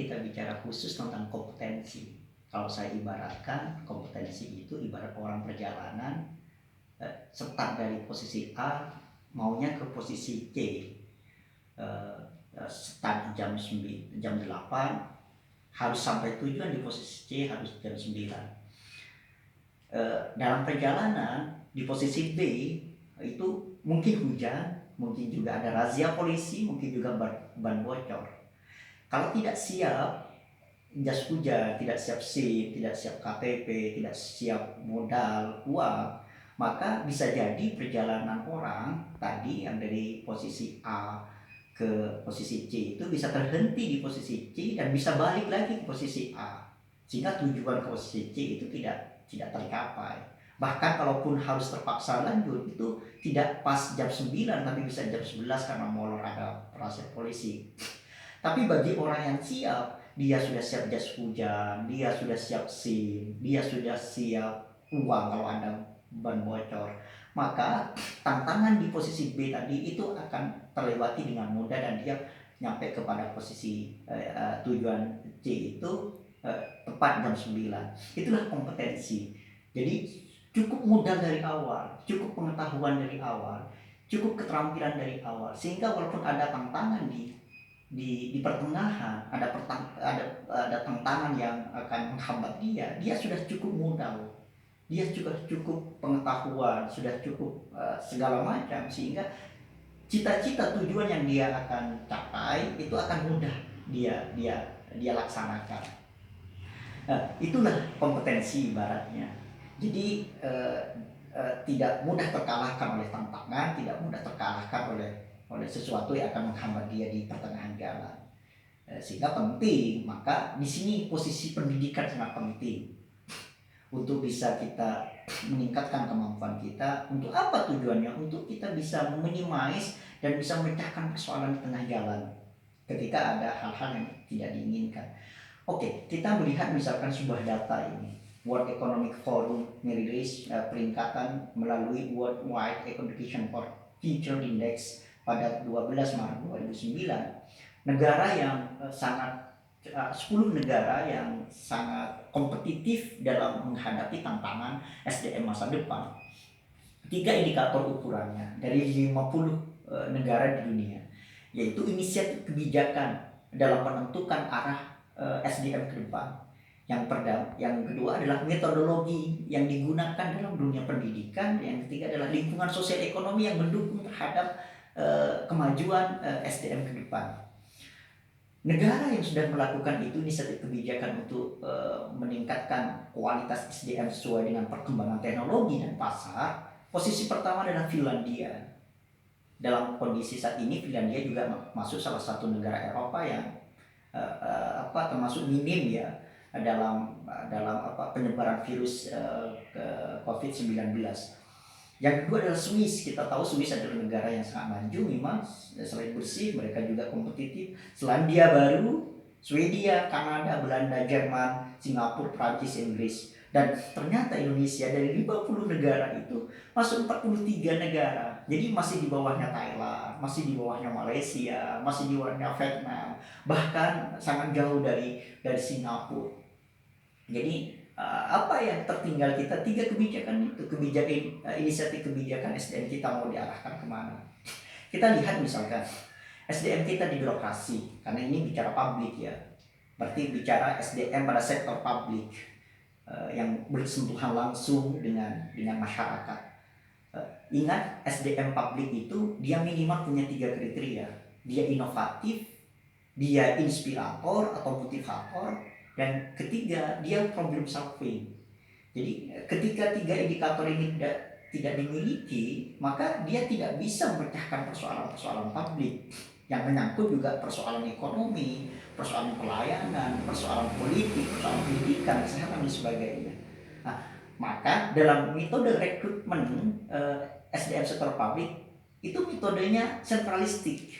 kita bicara khusus tentang kompetensi. Kalau saya ibaratkan, kompetensi itu ibarat orang perjalanan, start dari posisi A maunya ke posisi C, start jam 8, harus sampai tujuan di posisi C harus jam 9. Dalam perjalanan di posisi B itu mungkin hujan, mungkin juga ada razia polisi, mungkin juga ban bocor. Kalau tidak siap jas hujan, tidak siap SIM, tidak siap KTP, tidak siap modal uang, maka bisa jadi perjalanan orang tadi yang dari posisi A ke posisi C itu bisa terhenti di posisi C dan bisa balik lagi ke posisi A, sehingga tujuan ke posisi C itu tidak tercapai. Bahkan kalaupun harus terpaksa lanjut itu tidak pas jam 9 tapi bisa jam 11 karena molor ada razia polisi. Tapi bagi orang yang siap, dia sudah siap jas hujan, dia sudah siap SIM, dia sudah siap uang kalau ada ban bocor, maka tantangan di posisi B tadi itu akan terlewati dengan mudah dan dia nyampe kepada posisi tujuan C itu tepat jam 9. Itulah kompetensi. Jadi cukup mudah dari awal, cukup pengetahuan dari awal, cukup keterampilan dari awal, sehingga walaupun ada tantangan di pertengahan, ada tantangan yang akan menghambat dia sudah cukup modal, dia juga cukup pengetahuan, sudah cukup segala macam, sehingga cita-cita tujuan yang dia akan capai itu akan mudah dia laksanakan. Itulah kompetensi ibaratnya. Jadi tidak mudah terkalahkan oleh tantangan, tidak mudah terkalahkan oleh sesuatu yang akan menghambat dia di pertengahan jalan. Sehingga penting, maka di sini posisi pendidikan sangat penting untuk bisa kita meningkatkan kemampuan kita. Untuk apa tujuannya? Untuk kita bisa minimize dan bisa memecahkan persoalan di tengah jalan ketika ada hal-hal yang tidak diinginkan. Oke, kita melihat misalkan sebuah data ini, World Economic Forum merilis peringkatan melalui World Wide Education for Future Index pada 12 Maret 2009. Negara yang 10 negara yang sangat kompetitif dalam menghadapi tantangan SDM masa depan. 3 indikator ukurannya dari 50 negara di dunia, yaitu inisiatif kebijakan dalam menentukan arah SDM ke depan. Yang kedua adalah metodologi yang digunakan dalam dunia pendidikan. Yang ketiga adalah lingkungan sosial ekonomi yang mendukung terhadap kemajuan SDM ke depan. Negara yang sudah melakukan itu inisiatif kebijakan untuk meningkatkan kualitas SDM sesuai dengan perkembangan teknologi dan pasar, posisi pertama adalah Finlandia. Dalam kondisi saat ini Finlandia juga masuk salah satu negara Eropa yang termasuk minim ya dalam penyebaran virus COVID-19. Yang kedua adalah Swiss. Kita tahu Swiss adalah negara yang sangat maju memang, selain bersih mereka juga kompetitif. Selandia Baru, Swedia, Kanada, Belanda, Jerman, Singapura, Prancis, Inggris. Dan ternyata Indonesia dari 50 negara itu masuk 43 negara. Jadi masih di bawahnya Thailand, masih di bawahnya Malaysia, masih di bawahnya Vietnam, bahkan sangat jauh dari Singapura. Jadi apa yang tertinggal kita? 3 kebijakan itu, inisiatif kebijakan SDM kita mau diarahkan kemana? Kita lihat misalkan SDM kita di birokrasi, karena ini bicara publik ya, berarti bicara SDM pada sektor publik yang bersentuhan langsung dengan masyarakat. Ingat, SDM publik itu dia minimal punya 3 kriteria. Dia inovatif, dia inspirator atau motivator, dan ketiga dia problem solving. Jadi ketika 3 indikator ini tidak dimiliki, maka dia tidak bisa memecahkan persoalan-persoalan publik yang menyangkut juga persoalan ekonomi, persoalan pelayanan, persoalan politik, persoalan pendidikan, kesehatan dan sebagainya. Nah, maka dalam metode rekrutmen SDM sektor publik itu metodenya sentralistik.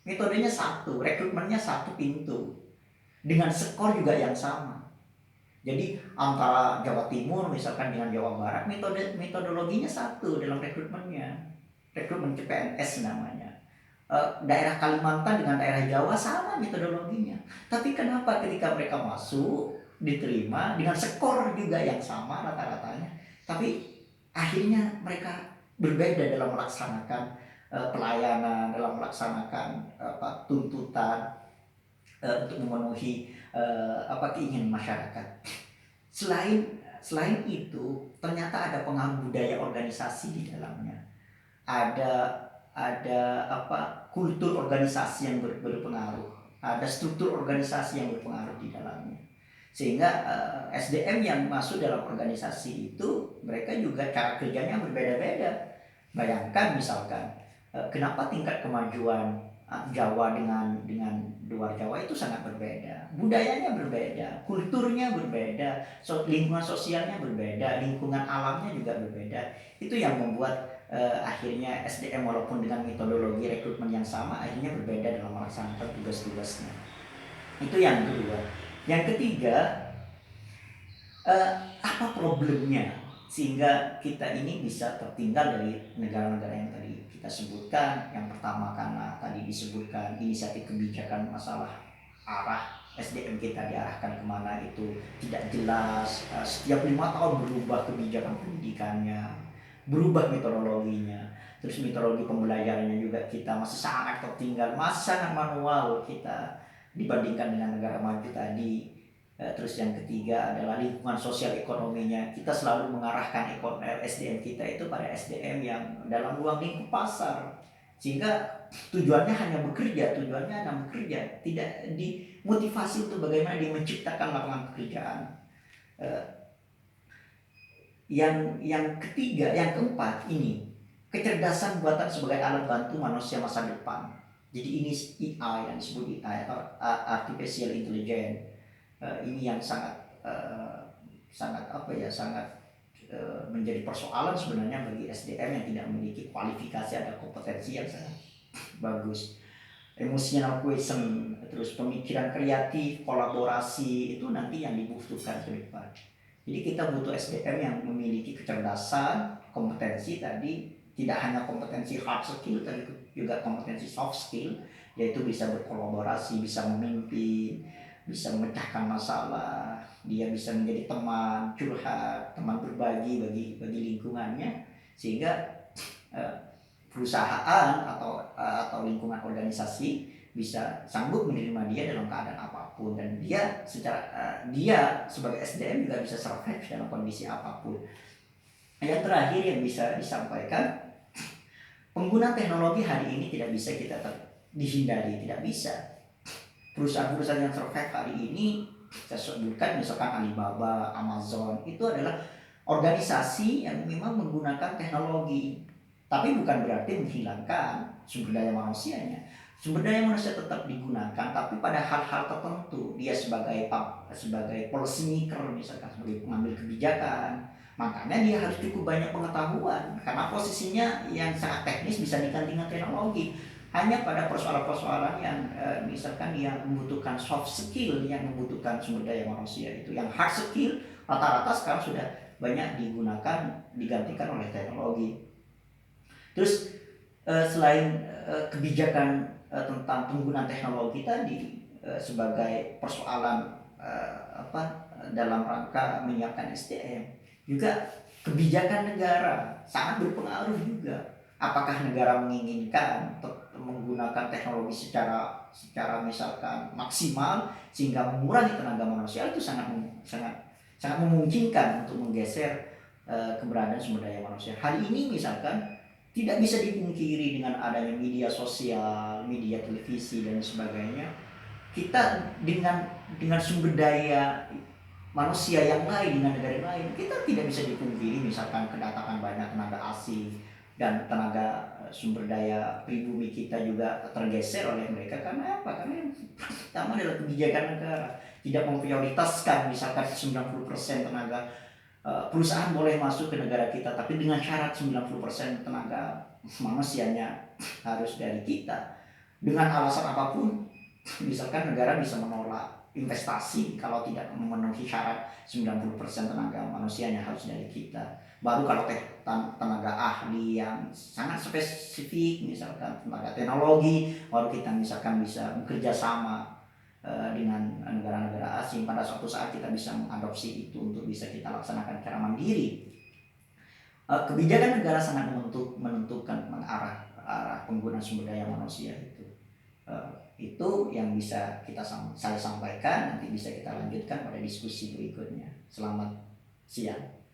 Metodenya satu, rekrutmennya 1 pintu dengan skor juga yang sama. Jadi antara Jawa Timur misalkan dengan Jawa Barat, metodologinya satu dalam rekrutmennya, rekrutmen CPNS namanya. daerah Kalimantan dengan daerah Jawa sama metodologinya. Tapi kenapa ketika mereka masuk diterima dengan skor juga yang sama rata-ratanya, tapi akhirnya mereka berbeda dalam melaksanakan pelayanan, dalam melaksanakan tuntutan untuk memenuhi keinginan masyarakat. Selain itu ternyata ada pengaruh budaya organisasi di dalamnya. Ada kultur organisasi yang berpengaruh, ada struktur organisasi yang berpengaruh di dalamnya, sehingga SDM yang masuk dalam organisasi itu mereka juga cara kerjanya berbeda-beda. Bayangkan misalkan kenapa tingkat kemajuan Jawa dengan luar Jawa itu sangat berbeda, budayanya berbeda, kulturnya berbeda, lingkungan sosialnya berbeda, lingkungan alamnya juga berbeda. Itu yang membuat akhirnya SDM walaupun dengan metodologi rekrutmen yang sama akhirnya berbeda dalam melaksanakan tugas-tugasnya. Itu yang kedua. Yang ketiga, apa problemnya sehingga kita ini bisa tertinggal dari negara-negara yang tadi kita sebutkan. Yang pertama karena tadi disebutkan inisiatif kebijakan masalah arah SDM kita diarahkan kemana itu tidak jelas. Setiap 5 tahun berubah kebijakan pendidikannya, berubah metodologinya, terus metodologi pembelajarannya juga kita masih sangat tertinggal, masih sangat manual kita dibandingkan dengan negara maju tadi. Terus yang ketiga adalah lingkungan sosial ekonominya. Kita selalu mengarahkan SDM kita itu pada SDM yang dalam ruang lingkup pasar, sehingga tujuannya hanya bekerja, tidak dimotivasi untuk bagaimana dia menciptakan lapangan pekerjaan. Yang ketiga, yang keempat ini kecerdasan buatan sebagai alat bantu manusia masa depan. Jadi ini AI yang disebut AI atau artificial intelligence. Ini yang sangat menjadi persoalan sebenarnya bagi SDM yang tidak memiliki kualifikasi, ada kompetensi yang sangat bagus. Emotional quotient, terus pemikiran kreatif, kolaborasi itu nanti yang dibutuhkan ke depan. Jadi kita butuh SDM yang memiliki kecerdasan, kompetensi tadi, tidak hanya kompetensi hard skill, tapi juga kompetensi soft skill, yaitu bisa berkolaborasi, bisa memimpin, bisa memecahkan masalah, dia bisa menjadi teman curhat, teman berbagi bagi lingkungannya, sehingga perusahaan atau lingkungan organisasi bisa sanggup menerima dia dalam keadaan apapun, dan dia sebagai SDM juga bisa survive dalam kondisi apapun. Yang terakhir yang bisa disampaikan, penggunaan teknologi hari ini tidak bisa kita dihindari, tidak bisa. Perusahaan-perusahaan yang survive hari ini saya sebutkan misalkan Alibaba, Amazon, itu adalah organisasi yang memang menggunakan teknologi, tapi bukan berarti menghilangkan sumber daya manusianya. Sumber daya manusia tetap digunakan, tapi pada hal-hal tertentu. Dia sebagai policy maker, misalkan sebagai pengambil kebijakan, makanya dia harus cukup banyak pengetahuan, karena posisinya yang sangat teknis bisa diganti dengan teknologi. Hanya pada persoalan-persoalan yang misalkan yang membutuhkan soft skill, yang membutuhkan sumber daya manusia itu, yang hard skill rata-rata sekarang sudah banyak digantikan oleh teknologi. Terus selain kebijakan tentang penggunaan teknologi tadi sebagai persoalan dalam rangka menyiapkan SDM, juga kebijakan negara sangat berpengaruh juga. Apakah negara menginginkan menggunakan teknologi secara misalkan maksimal sehingga mengurangi tenaga manusia, itu sangat memungkinkan untuk menggeser keberadaan sumber daya manusia. Hari ini misalkan tidak bisa dipungkiri dengan adanya media sosial, media televisi dan sebagainya, kita dengan sumber daya manusia yang lain dengan negara lain, kita tidak bisa dipungkiri misalkan kedatangan banyak tenaga asing dan tenaga sumber daya pribumi kita juga tergeser oleh mereka. Karena apa? Karena yang pertama adalah kebijakan negara tidak memprioritaskan misalkan 90% tenaga perusahaan boleh masuk ke negara kita, tapi dengan syarat 90% tenaga manusianya harus dari kita. Dengan alasan apapun, misalkan negara bisa menolak investasi kalau tidak memenuhi syarat 90% tenaga manusianya harus dari kita. Baru kalau tenaga ahli yang sangat spesifik, misalkan tenaga teknologi, baru kita misalkan bisa bekerja sama dengan negara-negara asing. Pada suatu saat kita bisa mengadopsi itu untuk bisa kita laksanakan secara mandiri. Kebijakan negara sangat menentukan arah penggunaan sumber daya manusia itu. Itu yang bisa saya sampaikan, nanti bisa kita lanjutkan pada diskusi berikutnya. Selamat siang.